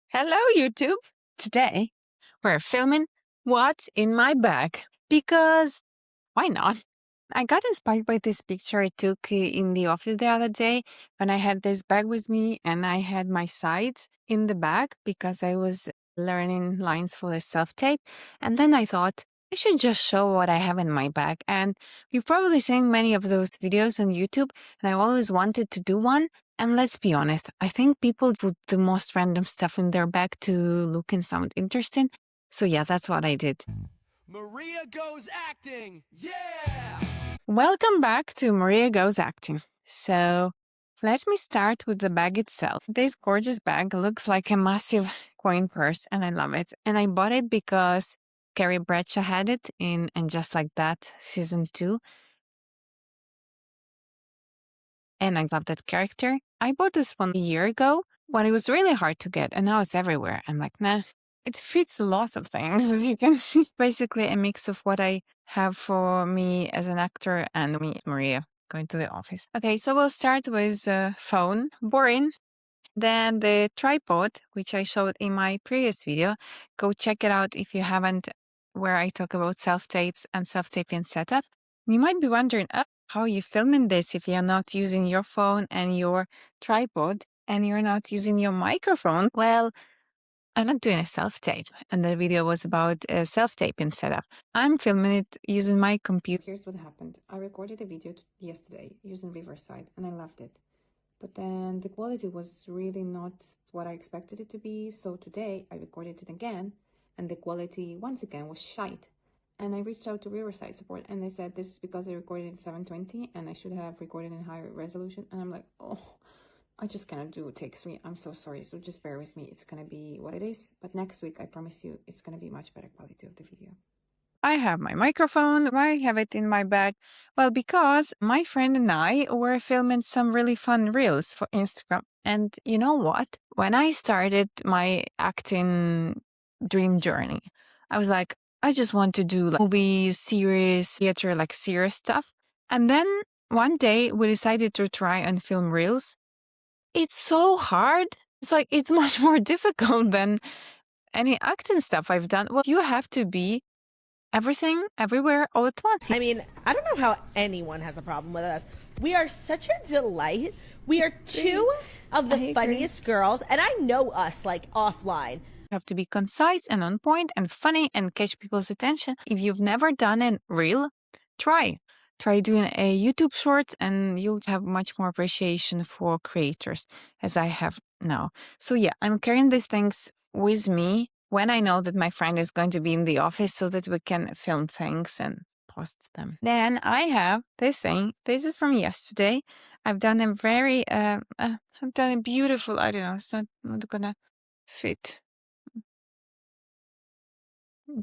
Hello, YouTube. Today, we're filming what's in my bag because why not? I got inspired by this picture I took in the office the other day when I had this bag with me and I had my sides in the bag because I was learning lines for the self-tape. And then I thought I should just show what I have in my bag. And you've probably seen many of those videos on YouTube, and I always wanted to do one. And let's be honest, I think people put the most random stuff in their bag to look and sound interesting. So yeah, that's what I did. Maria Goes Acting! Yeah! Welcome back to Maria Goes Acting. So let me start with the bag itself. This gorgeous bag looks like a massive coin purse and I love it. And I bought it because Carrie Bradshaw had it in And Just Like That season 2. And I love that character. I bought this one a year ago when it was really hard to get and now it's everywhere. I'm like, nah, it fits lots of things, as you can see. Basically a mix of what I have for me as an actor and me, Maria, going to the office. Okay, so we'll start with phone, boring. Then the tripod, which I showed in my previous video. Go check it out if you haven't, where I talk about self-tapes and self-taping setup. You might be wondering, how are you filming this if you're not using your phone and your tripod and you're not using your microphone? Well, I'm not doing a self-tape, and the video was about a self-taping setup. I'm filming it using my computer. Here's what happened. I recorded a video yesterday using Riverside and I loved it. But then the quality was really not what I expected it to be. So today I recorded it again and the quality once again was shite. And I reached out to Riverside support and they said this is because I recorded in 720 and I should have recorded in higher resolution. And I'm like, oh, I just cannot do take 3. I'm so sorry. So just bear with me. It's going to be what it is. But next week, I promise you, it's going to be much better quality of the video. I have my microphone. Why have it in my bag? Well, because my friend and I were filming some really fun reels for Instagram. And you know what? When I started my acting dream journey, I was like, I just want to do like movies, series, theater, like serious stuff. And then one day we decided to try and film reels. It's so hard. It's like, it's much more difficult than any acting stuff I've done. Well, you have to be everything, everywhere, all at once. I mean, I don't know how anyone has a problem with us. We are such a delight. We are two of the funniest girls, and I know us like offline. You have to be concise and on point and funny and catch people's attention. If you've never done a reel, try. Try doing a YouTube short and you'll have much more appreciation for creators, as I have now. So yeah, I'm carrying these things with me when I know that my friend is going to be in the office so that we can film things and post them. Then I have this thing. This is from yesterday. I've done a very, I've done a beautiful, I don't know, it's not gonna fit.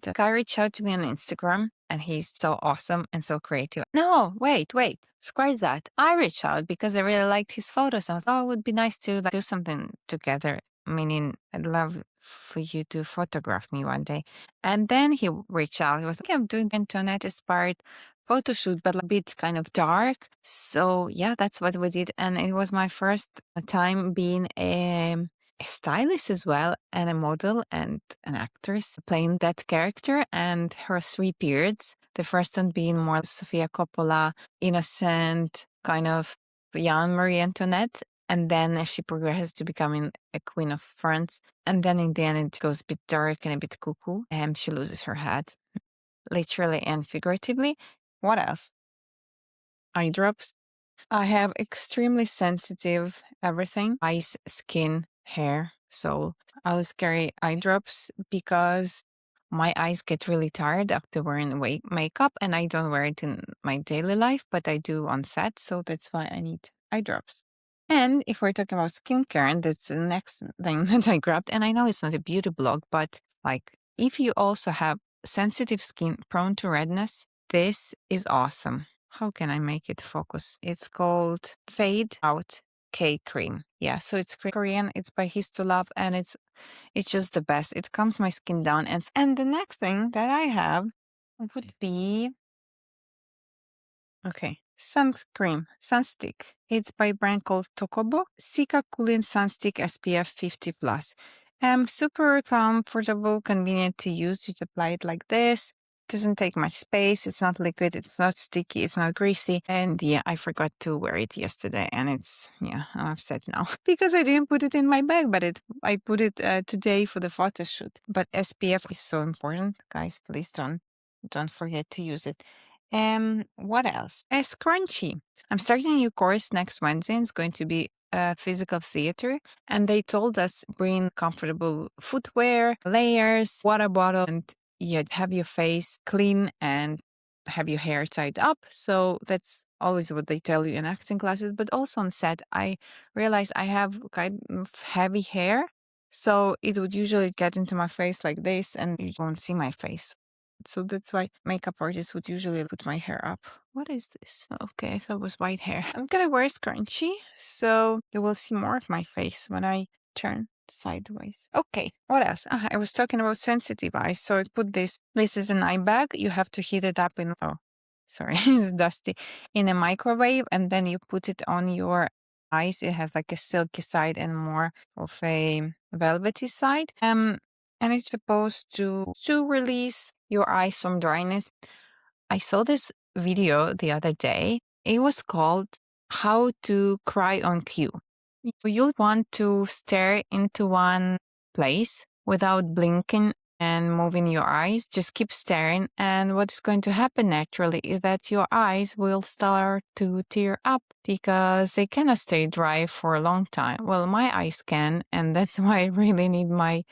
The guy reached out to me on Instagram and he's so awesome and so creative. No, wait, scratch that. I reached out because I really liked his photos. I was, it would be nice to do something together. Meaning, I'd love for you to photograph me one day. And then he reached out. He was like, I'm doing internet-inspired photo shoot, but a bit kind of dark. So yeah, that's what we did. And it was my first time being a stylist as well and a model and an actress playing that character and her 3 periods. The first one being more Sofia Coppola, innocent, kind of young Marie Antoinette. And then she progresses to becoming a queen of France. And then in the end, it goes a bit dark and a bit cuckoo. And she loses her head, literally and figuratively. What else? Eye drops. I have extremely sensitive everything. Eyes, skin, hair, soul. I always carry eye drops because my eyes get really tired after wearing makeup and I don't wear it in my daily life, but I do on set. So that's why I need eye drops. And if we're talking about skincare, and that's the next thing that I grabbed, and I know it's not a beauty blog, but like if you also have sensitive skin prone to redness, this is awesome. How can I make it focus? It's called Fade Out K Cream. Yeah, so it's Korean, it's by Histolab, and it's just the best. It calms my skin down. And the next thing that I have would be sunscreen, sunstick. It's by a brand called Tokobo. Sika Cooling Sunstick SPF 50+. Super comfortable, convenient to use. You just apply it like this. Doesn't take much space. It's not liquid. It's not sticky. It's not greasy. And yeah, I forgot to wear it yesterday, and I'm upset now because I didn't put it in my bag. But I put it today for the photo shoot. But SPF is so important, guys. Please don't forget to use it. What else? A scrunchie. I'm starting a new course next Wednesday. It's going to be physical theater, and they told us bring comfortable footwear, layers, water bottle, and have your face clean and have your hair tied up. So that's always what they tell you in acting classes. But also on set, I realized I have kind of heavy hair. So it would usually get into my face like this, and you won't see my face. So that's why makeup artists would usually put my hair up. What is this? Okay, I thought it was white hair. I'm gonna wear a scrunchie, so you will see more of my face when I turn sideways. Okay, what else? I was talking about sensitive eyes, so I put this. This is an eye bag. You have to heat it up in, oh, sorry, it's dusty, in a microwave, and then you put it on your eyes. It has like a silky side and more of a velvety side. And it's supposed to release your eyes from dryness. I saw this video the other day. It was called How to Cry on Cue. So you'll want to stare into one place without blinking and moving your eyes. Just keep staring. And what is going to happen naturally is that your eyes will start to tear up because they cannot stay dry for a long time. Well, my eyes can, and that's why I really need my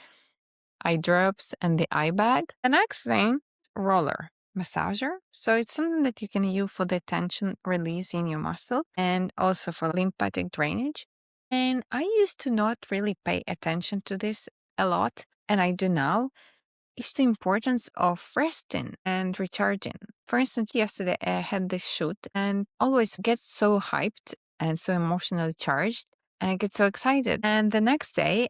eye drops and the eye bag. The next thing, roller massager. So it's something that you can use for the tension release in your muscle and also for lymphatic drainage. And I used to not really pay attention to this a lot, and I do now. It's the importance of resting and recharging. For instance, yesterday I had this shoot and always get so hyped and so emotionally charged, and I get so excited. And the next day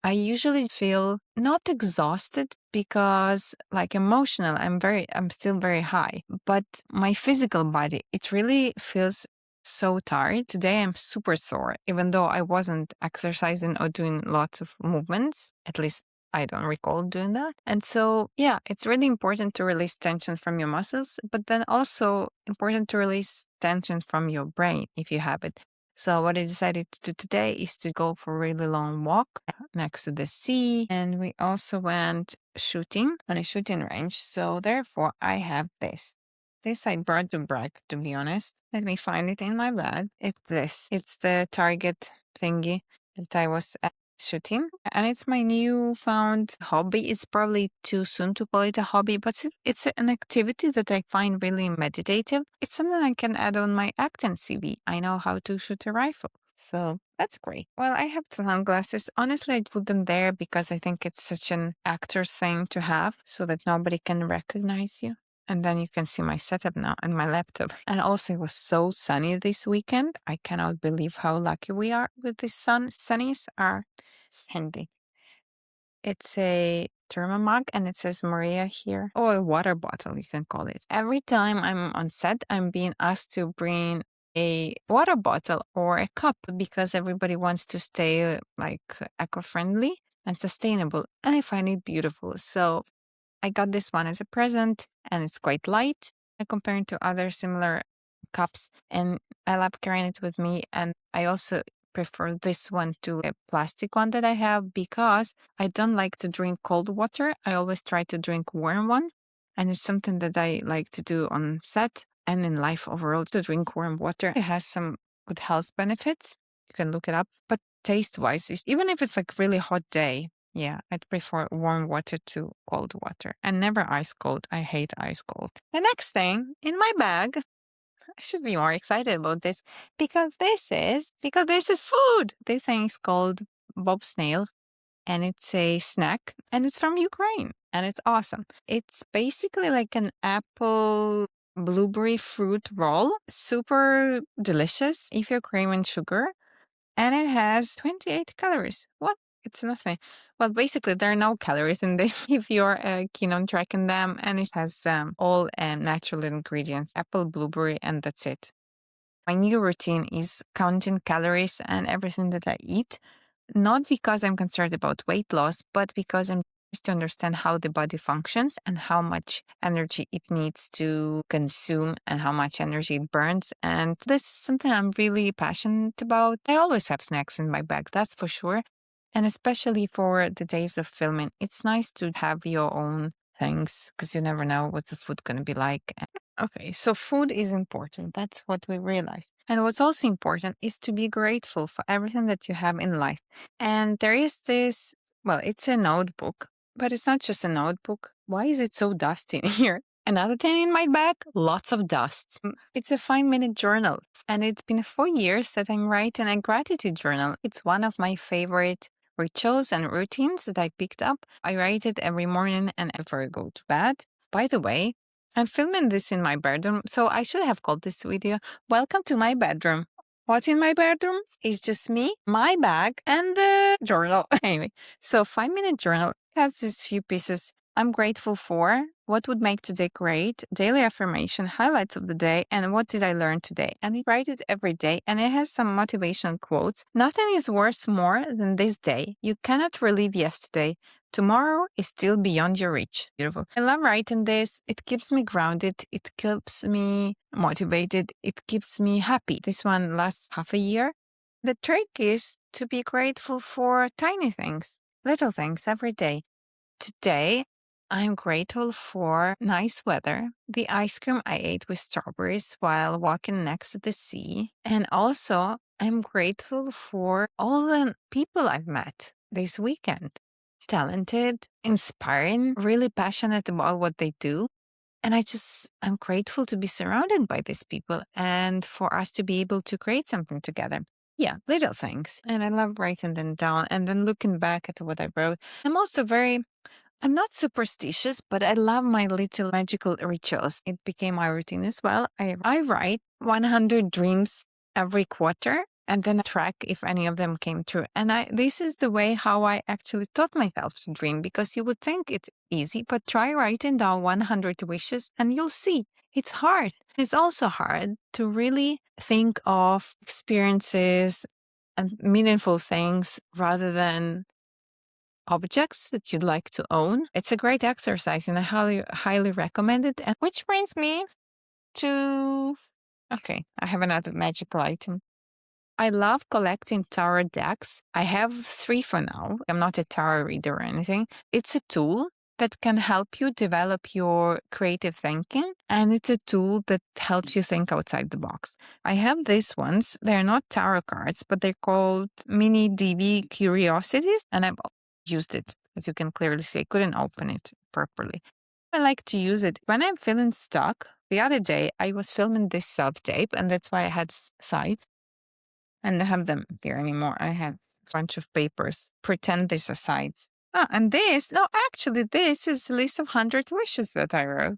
I usually feel not exhausted because like emotional, I'm still very high, but my physical body, it really feels so tired. Today I'm super sore, even though I wasn't exercising or doing lots of movements. At least I don't recall doing that. And so, yeah, it's really important to release tension from your muscles, but then also important to release tension from your brain if you have it. So what I decided to do today is to go for a really long walk next to the sea. And we also went shooting on a shooting range. So therefore I have this. This I brought to brag, to be honest. Let me find it in my bag. It's this. It's the Target thingy that I was shooting. And it's my newfound hobby. It's probably too soon to call it a hobby, but it's an activity that I find really meditative. It's something I can add on my acting CV. I know how to shoot a rifle. So that's great. Well, I have sunglasses. Honestly, I put them there because I think it's such an actor's thing to have so that nobody can recognize you. And then you can see my setup now and my laptop. And also, it was so sunny this weekend. I cannot believe how lucky we are with the sun. Sunnies are handy. It's a thermal mug and it says Maria here. Oh, a water bottle, you can call it. Every time I'm on set, I'm being asked to bring a water bottle or a cup because everybody wants to stay like eco-friendly and sustainable. And I find it beautiful. So I got this one as a present and it's quite light compared to other similar cups. And I love carrying it with me. And I also prefer this one to a plastic one that I have because I don't like to drink cold water. I always try to drink warm one. And it's something that I like to do on set and in life overall to drink warm water. It has some good health benefits. You can look it up. But taste wise, even if it's like really hot day, yeah, I'd prefer warm water to cold water and never ice cold. I hate ice cold. The next thing in my bag, I should be more excited about this because this is food. This thing is called Bob Snail and it's a snack and it's from Ukraine and it's awesome. It's basically like an apple blueberry fruit roll, super delicious if you're craving sugar, and it has 28 calories. What? It's nothing. Well, basically, there are no calories in this if you're keen on tracking them. And it has all natural ingredients, apple, blueberry, and that's it. My new routine is counting calories and everything that I eat not because I'm concerned about weight loss, but because I'm curious to understand how the body functions and how much energy it needs to consume and how much energy it burns. And this is something I'm really passionate about. I always have snacks in my bag, that's for sure. And especially for the days of filming, it's nice to have your own things because you never know what the food going to be like. Okay, so food is important. That's what we realize. And what's also important is to be grateful for everything that you have in life. And there is this, well, it's a notebook, but it's not just a notebook. Why is it so dusty in here? Another thing in my bag, lots of dust. It's a 5-minute journal. And it's been 4 years that I'm writing a gratitude journal. It's one of my favorite rituals and routines that I picked up. I write it every morning and before I go to bed. By the way, I'm filming this in my bedroom, so I should have called this video Welcome to my bedroom. What's in my bedroom? It's just me, my bag, and the journal. Anyway, so 5-minute journal has these few pieces I'm grateful for, what would make today great, daily affirmation, highlights of the day, and what did I learn today. And I write it every day, and it has some motivational quotes. Nothing is worth more than this day. You cannot relive yesterday. Tomorrow is still beyond your reach. Beautiful. I love writing this. It keeps me grounded. It keeps me motivated. It keeps me happy. This one lasts half a year. The trick is to be grateful for tiny things, little things every day. Today, I'm grateful for nice weather, the ice cream I ate with strawberries while walking next to the sea. And also, I'm grateful for all the people I've met this weekend. Talented, inspiring, really passionate about what they do. And I'm grateful to be surrounded by these people and for us to be able to create something together. Yeah, little things. And I love writing them down and then looking back at what I wrote. I'm not superstitious, but I love my little magical rituals. It became my routine as well. I write 100 dreams every quarter and then I track if any of them came true. And this is the way how I actually taught myself to dream, because you would think it's easy, but try writing down 100 wishes and you'll see it's hard. It's also hard to really think of experiences and meaningful things rather than objects that you'd like to own. It's a great exercise and I highly recommend it. And which brings me to, okay, I have another magical item. I love collecting tarot decks. I have 3 for now. I'm not a tarot reader or anything. It's a tool that can help you develop your creative thinking, and it's a tool that helps you think outside the box. I have these ones. They're not tarot cards, but they're called mini DV curiosities, and I've used it. As you can clearly see, I couldn't open it properly. I like to use it when I'm feeling stuck. The other day, I was filming this self-tape, and that's why I had sides. And I have them here anymore. I have a bunch of papers. Pretend these are sides. And actually, this is a list of 100 wishes that I wrote.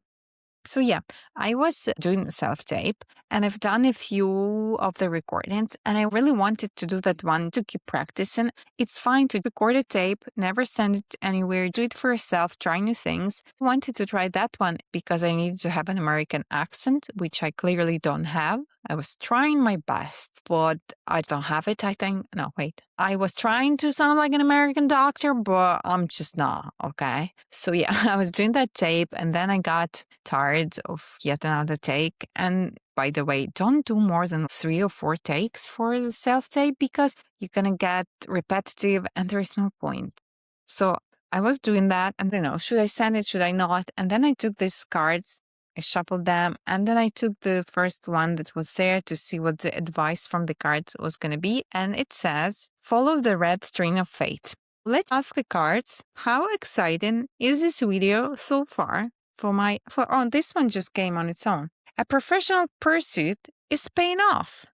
So yeah, I was doing self-tape and I've done a few of the recordings and I really wanted to do that one to keep practicing. It's fine to record a tape, never send it anywhere, do it for yourself, try new things. I wanted to try that one because I needed to have an American accent, which I clearly don't have. I was trying my best, but I don't have it, I think. No, wait. I was trying to sound like an American doctor, but I'm just not, okay? So yeah, I was doing that tape and then I got tired of yet another take. And by the way, don't do more than 3 or 4 takes for the self-tape because you're going to get repetitive and there is no point. So I was doing that and should I send it? Should I not? And then I took these cards, I shuffled them, and then I took the first one that was there to see what the advice from the cards was going to be. And it says, follow the red string of fate. Let's ask the cards, how exciting is this video so far? This one just came on its own. A professional pursuit is paying off.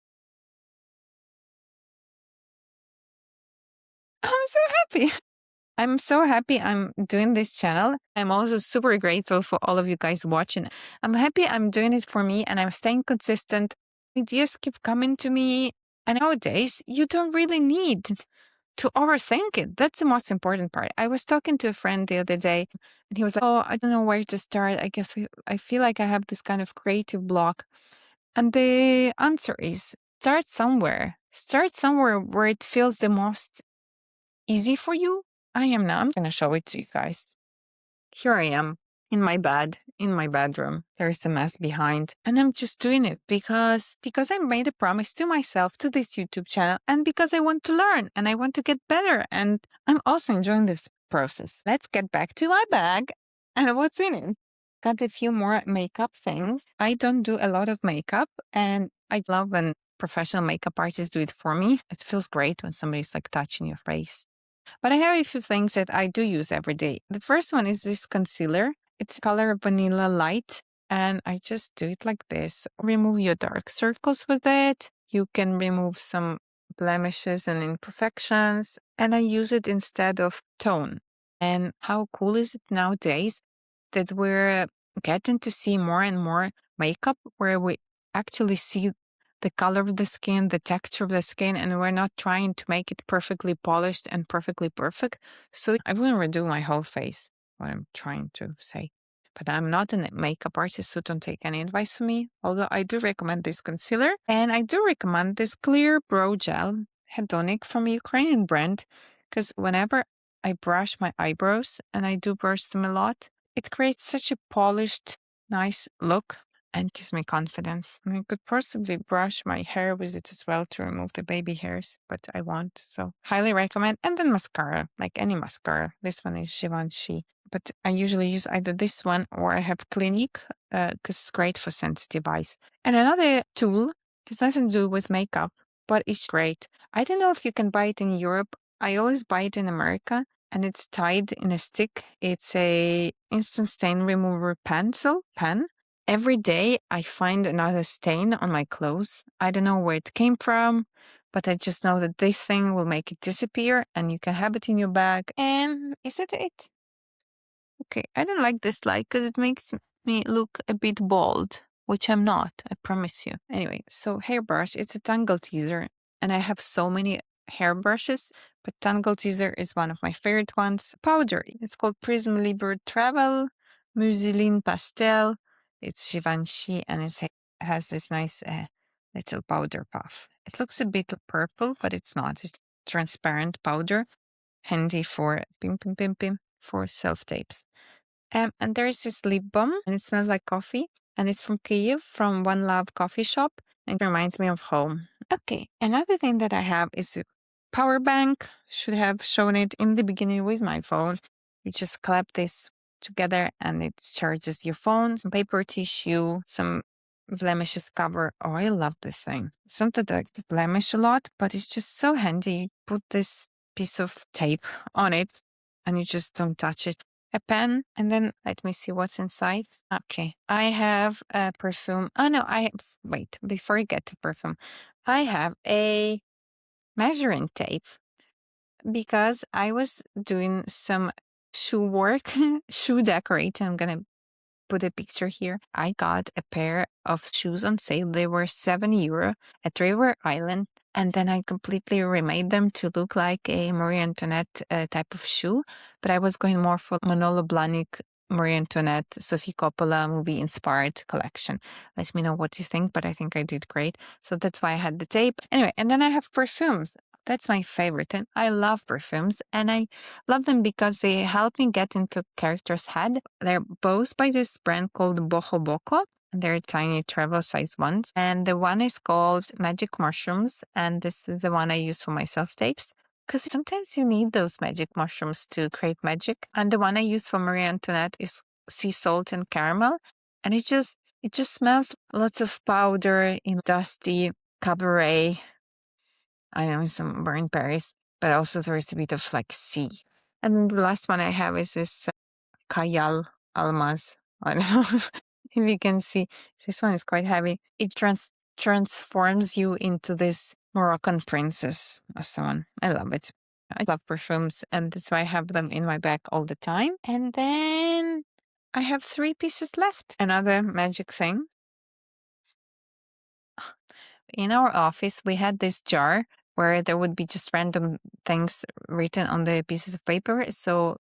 I'm so happy. I'm so happy I'm doing this channel. I'm also super grateful for all of you guys watching. I'm happy I'm doing it for me and I'm staying consistent. Ideas keep coming to me. And nowadays, you don't really need to overthink it. That's the most important part. I was talking to a friend the other day and he was like, oh, I don't know where to start. I feel like I have this kind of creative block. And the answer is start somewhere. Start somewhere where it feels the most easy for you? I am now. I'm going to show it to you guys. Here I am in my bed, in my bedroom. There's a mess behind. And I'm just doing it because I made a promise to myself, to this YouTube channel, and because I want to learn and I want to get better. And I'm also enjoying this process. Let's get back to my bag and what's in it. Got a few more makeup things. I don't do a lot of makeup, and I love when professional makeup artists do it for me. It feels great when somebody's like touching your face. But I have a few things that I do use every day. The first one is this concealer. It's color Vanilla Light, and I just do it like this. Remove your dark circles with it. You can remove some blemishes and imperfections, and I use it instead of tone. And how cool is it nowadays that we're getting to see more and more makeup where we actually see the color of the skin, the texture of the skin, and we're not trying to make it perfectly polished and perfectly perfect. So I wouldn't redo my whole face, what I'm trying to say. But I'm not a makeup artist, so don't take any advice from me. Although I do recommend this concealer, and I do recommend this clear brow gel, Hedonic from a Ukrainian brand, because whenever I brush my eyebrows, and I do brush them a lot, it creates such a polished, nice look and gives me confidence. I could possibly brush my hair with it as well to remove the baby hairs, but I won't. So highly recommend. And then mascara, like any mascara. This one is Givenchy, but I usually use either this one or I have Clinique because it's great for sensitive eyes. And another tool, has nothing to do with makeup, but it's great. I don't know if you can buy it in Europe. I always buy it in America, and it's tied in a stick. It's a instant stain remover pen. Every day I find another stain on my clothes. I don't know where it came from, but I just know that this thing will make it disappear and you can have it in your bag. And is that it? Okay, I don't like this light because it makes me look a bit bald, which I'm not, I promise you. Anyway, so hairbrush, it's a tangle teaser, and I have so many hairbrushes, but tangle teaser is one of my favorite ones. Powder, it's called Prism Libre Travel Muslin Pastel. It's Givenchy, and it has this nice little powder puff. It looks a bit purple, but it's not. It's transparent powder, handy for for self tapes. And there's this lip balm, and it smells like coffee, and it's from Kyiv, from One Love coffee shop, and it reminds me of home. Okay, another thing that I have is a power bank. Should have shown it in the beginning with my phone. You just clap this together, and it charges your phone. Some paper tissue, some blemishes cover. Oh, I love this thing. It's not that I blemish a lot, but it's just so handy. You put this piece of tape on it, and you just don't touch it. A pen, and then let me see what's inside. Okay, I have a perfume. Oh no, wait, before I get to perfume, I have a measuring tape because I was doing some shoe work, shoe decorating. I'm gonna put a picture here. I got a pair of shoes on sale. They were €7 at River Island. And then I completely remade them to look like a Marie Antoinette type of shoe. But I was going more for Manolo Blahnik, Marie Antoinette, Sophie Coppola movie inspired collection. Let me know what you think, but I think I did great. So that's why I had the tape. Anyway, and then I have perfumes. That's my favorite. And I love perfumes. And I love them because they help me get into character's head. They're both by this brand called Boho Boko. They're tiny travel size ones. And the one is called Magic Mushrooms. And this is the one I use for my self tapes. Because sometimes you need those magic mushrooms to create magic. And the one I use for Marie Antoinette is sea salt and caramel. And it just smells lots of powder in dusty cabaret. I know some burnt berries, but also there is a bit of like sea. And then the last one I have is this Kayal Almaz. I don't know if you can see. This one is quite heavy. It transforms you into this Moroccan princess or someone. I love it. I love perfumes, and that's why I have them in my bag all the time. And then I have 3 pieces left. Another magic thing. In our office, we had this jar where there would be just random things written on the pieces of paper. So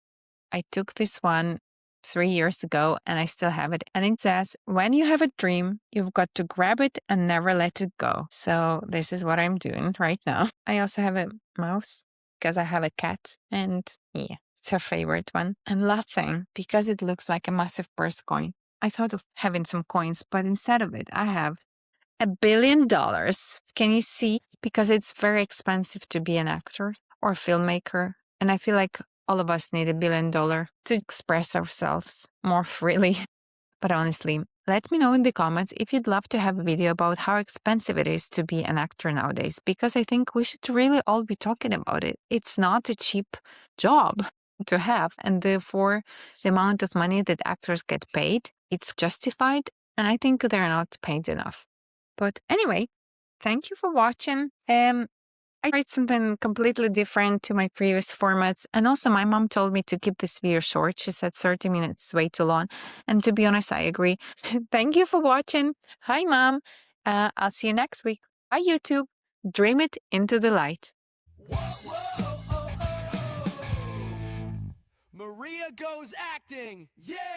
I took this one 3 years ago and I still have it. And it says, when you have a dream, you've got to grab it and never let it go. So this is what I'm doing right now. I also have a mouse. because I have a cat and yeah, it's her favorite one. And last thing, because it looks like a massive purse coin, I thought of having some coins, but instead of it, I have $1 billion. Can you see? Because it's very expensive to be an actor or filmmaker. And I feel like all of us need $1 billion to express ourselves more freely. But honestly, let me know in the comments if you'd love to have a video about how expensive it is to be an actor nowadays, because I think we should really all be talking about it. It's not a cheap job to have, and therefore the amount of money that actors get paid, it's justified, and I think they're not paid enough. But anyway, thank you for watching. I tried something completely different to my previous formats. And also my mom told me to keep this video short. She said 30 minutes is way too long. And to be honest, I agree. Thank you for watching. Hi, Mom. I'll see you next week. Bye, YouTube. Dream it into the light. Whoa, whoa, oh, oh. Maria goes acting. Yeah!